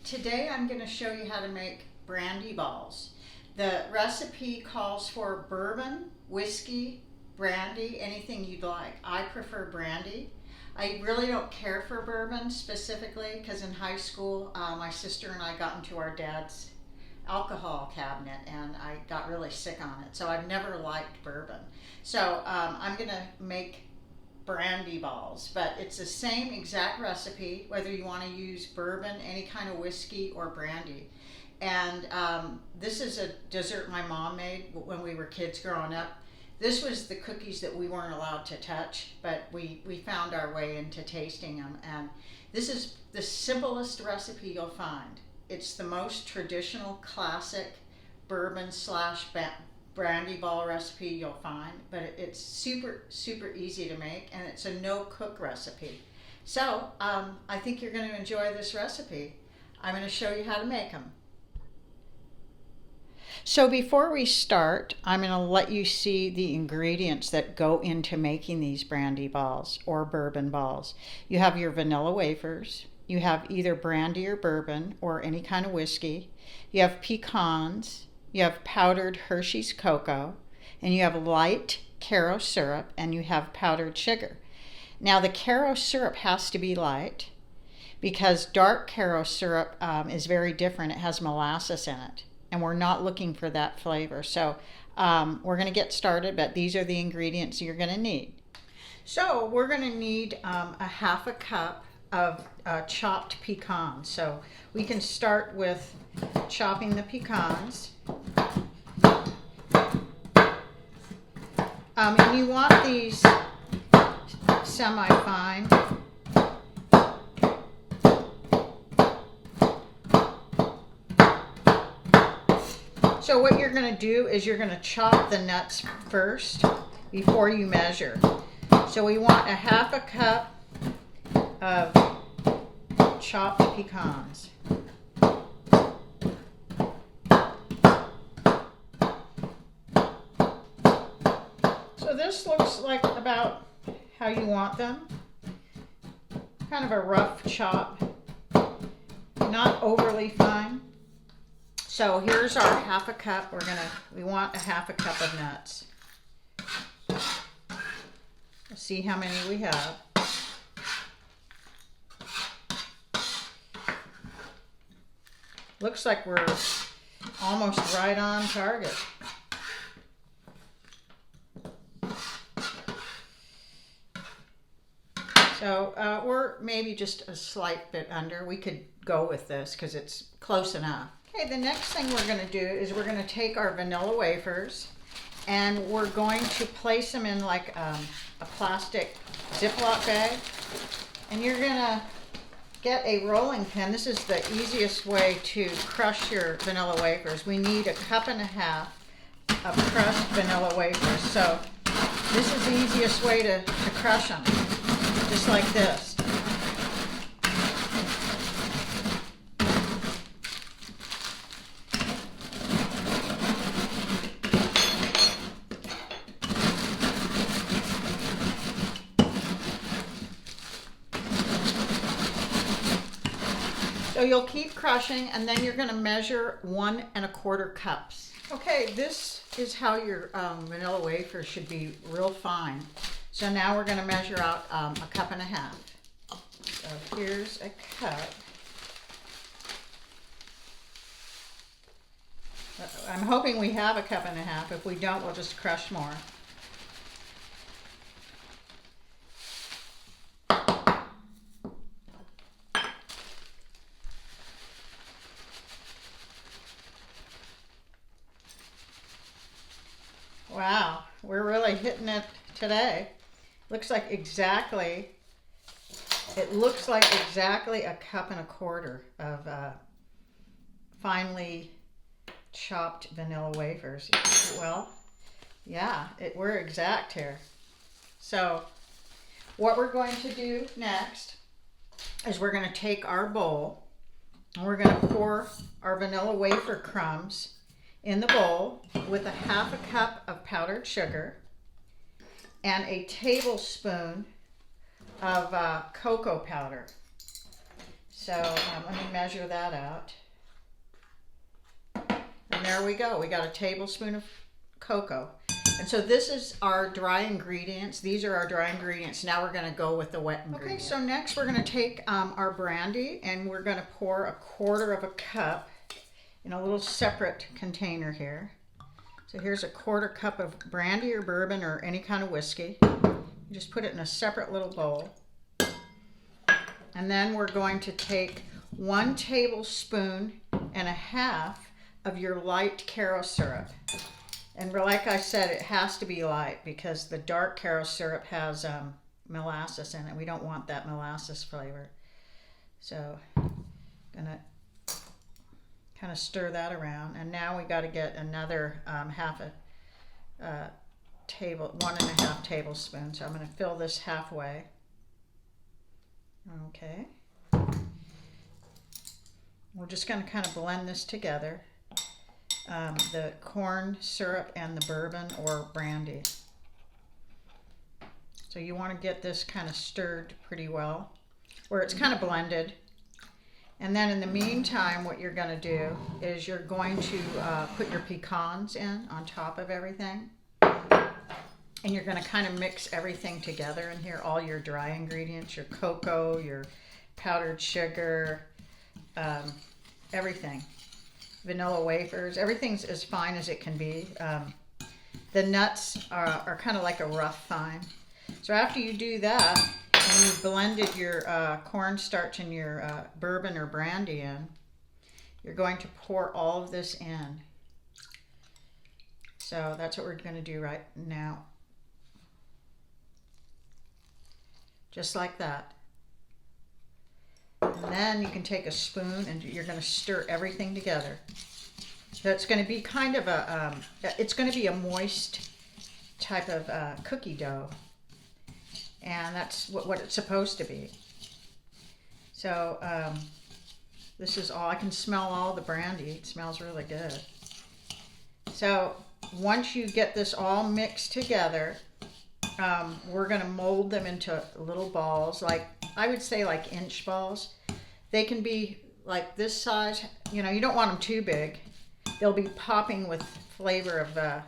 Today I'm going to show you how to make brandy balls. The recipe calls for bourbon, whiskey, brandy, anything you'd like. I prefer brandy. I really don't care for bourbon specifically because in high school my sister and I got into our dad's alcohol cabinet and I got really sick on it. So I've never liked bourbon. So I'm going to make brandy balls, but it's the same exact recipe whether you want to use bourbon, any kind of whiskey, or brandy. And this is a dessert my mom made when we were kids growing up. This was the cookies that we weren't allowed to touch, but we found our way into tasting them. And this is the simplest recipe you'll find. It's the most traditional, classic bourbon slash brandy ball recipe you'll find, but it's super easy to make, and it's a no cook recipe. So I think you're going to enjoy this recipe. I'm going to show you how to make them. So before we start, I'm going to let you see the ingredients that go into making these brandy balls or bourbon balls. You have your vanilla wafers. You have either brandy or bourbon or any kind of whiskey. You have pecans. You have powdered Hershey's cocoa, and you have light Caro syrup, and you have powdered sugar. Now the Caro syrup has to be light because dark Caro syrup is very different. It has molasses in it, and we're not looking for that flavor. So we're going to get started, but these are the ingredients you're going to need. So we're going to need a half a cup of chopped pecans. So we can start with chopping the pecans. And you want these semi-fine. So what you're going to do is you're going to chop the nuts first before you measure. So we want a half a cup of chopped pecans. So this looks like about how you want them. Kind of a rough chop, not overly fine. So here's our half a cup. We want a half a cup of nuts. Let's see how many we have. Looks like we're almost right on target. So we're maybe just a slight bit under. We could go with this because it's close enough. Okay, the next thing we're going to do is we're going to take our vanilla wafers and we're going to place them in like a plastic Ziploc bag. And you're going to get a rolling pin. This is the easiest way to crush your vanilla wafers. We need a cup and a half of crushed vanilla wafers. So this is the easiest way to crush them, just like this. So you'll keep crushing, and then you're going to measure 1 1/4 cups. Okay, this is how your vanilla wafer should be real fine. So now we're going to measure out a cup and a half. So here's a cup. I'm hoping we have a cup and a half. If we don't, we'll just crush more. Wow, we're really hitting it today. Looks like exactly a cup and a quarter of finely chopped vanilla wafers. Well, yeah, we're exact here. So what we're going to do next is we're going to take our bowl and we're going to pour our vanilla wafer crumbs in the bowl with a half a cup of powdered sugar and a tablespoon of cocoa powder. So let me measure that out. And there we go. We got a tablespoon of cocoa. And so this is our dry ingredients. These are our dry ingredients. Now we're going to go with the wet ingredients. Okay, so next we're going to take our brandy and we're going to pour 1/4 of a cup in a little separate container here. So here's 1/4 cup of brandy or bourbon or any kind of whiskey. You just put it in a separate little bowl. And then we're going to take 1 tablespoon and a half of your light Caro syrup. And like I said, it has to be light because the dark Caro syrup has molasses in it. We don't want that molasses flavor. So I'm gonna kind of stir that around. And now we got to get another 1.5 tablespoons. So I'm going to fill this halfway. Okay. We're just going to kind of blend this together. The corn syrup and the bourbon or brandy. So you want to get this kind of stirred pretty well, where it's kind of blended. And then in the meantime, what you're going to do is you're going to put your pecans in on top of everything. And you're going to kind of mix everything together in here, all your dry ingredients, your cocoa, your powdered sugar, everything. Vanilla wafers, everything's as fine as it can be. The nuts are kind of like a rough fine. So after you do that, and you've blended your cornstarch and your bourbon or brandy in, you're going to pour all of this in. So that's what we're going to do right now. Just like that. And then you can take a spoon and you're going to stir everything together. So it's going to be kind of it's going to be a moist type of cookie dough. And that's what it's supposed to be. So this is all, I can smell all the brandy. It smells really good. So once you get this all mixed together, we're going to mold them into little balls, like I would say like inch balls. They can be like this size. You know, you don't want them too big. They'll be popping with flavor of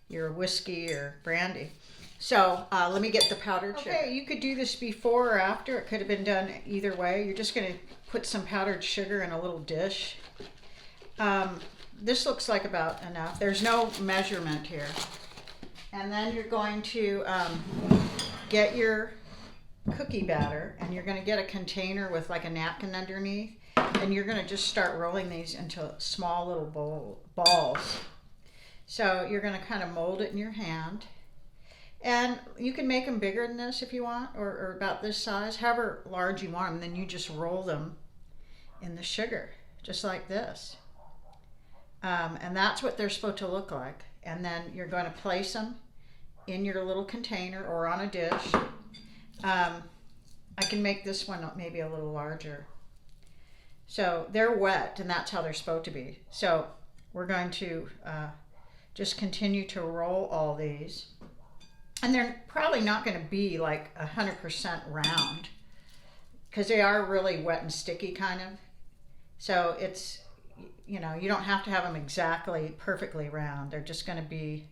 your whiskey or brandy. So let me get the powdered sugar. Okay, you could do this before or after. It could have been done either way. You're just going to put some powdered sugar in a little dish. This looks like about enough. There's no measurement here. And then you're going to get your cookie batter, and you're going to get a container with like a napkin underneath, and you're going to just start rolling these into small little balls. So you're going to kind of mold it in your hand. And you can make them bigger than this if you want, or about this size, however large you want them. Then you just roll them in the sugar, just like this. And that's what they're supposed to look like. And then you're going to place them in your little container or on a dish. I can make this one maybe a little larger. So they're wet, and that's how they're supposed to be. So we're going to just continue to roll all these. And they're probably not going to be like 100% round because they are really wet and sticky kind of. So it's, you know, you don't have to have them exactly perfectly round. They're just going to be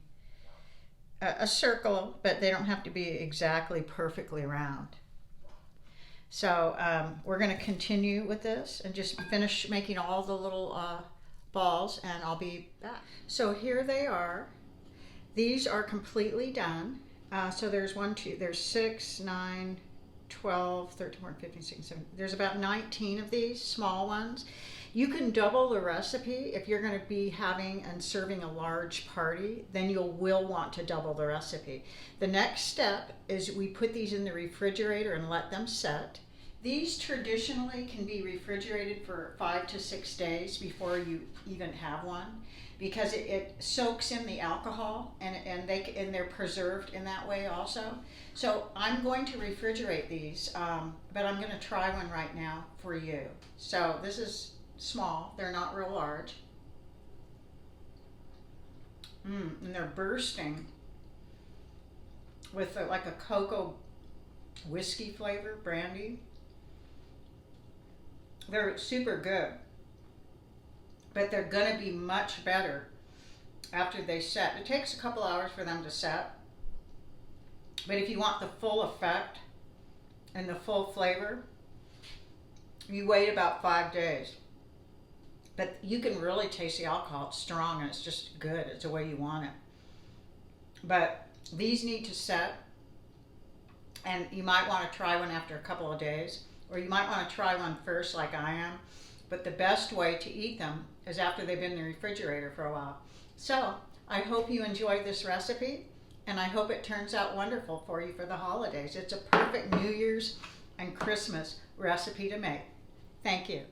a circle, but they don't have to be exactly perfectly round. So we're going to continue with this and just finish making all the little balls, and I'll be back. So here they are. These are completely done. So there's 6, 9, 12, 13, 14, 15, 16, 17. There's about 19 of these small ones. You can double the recipe if you're going to be having and serving a large party. Then you will want to double the recipe. The next step is we put these in the refrigerator and let them set. These traditionally can be refrigerated for 5 to 6 days before you even have one, because it soaks in the alcohol, and they're preserved in that way also. So I'm going to refrigerate these, but I'm going to try one right now for you. So this is small, they're not real large. And they're bursting with like a cocoa whiskey flavor, brandy. They're super good, but they're gonna be much better after they set. It takes a couple hours for them to set, but if you want the full effect and the full flavor, you wait about 5 days. But you can really taste the alcohol. It's strong and it's just good. It's the way you want it. But these need to set, and you might want to try one after a couple of days, or you might want to try one first like I am. But the best way to eat them is after they've been in the refrigerator for a while. So I hope you enjoyed this recipe, and I hope it turns out wonderful for you for the holidays. It's a perfect New Year's and Christmas recipe to make. Thank you.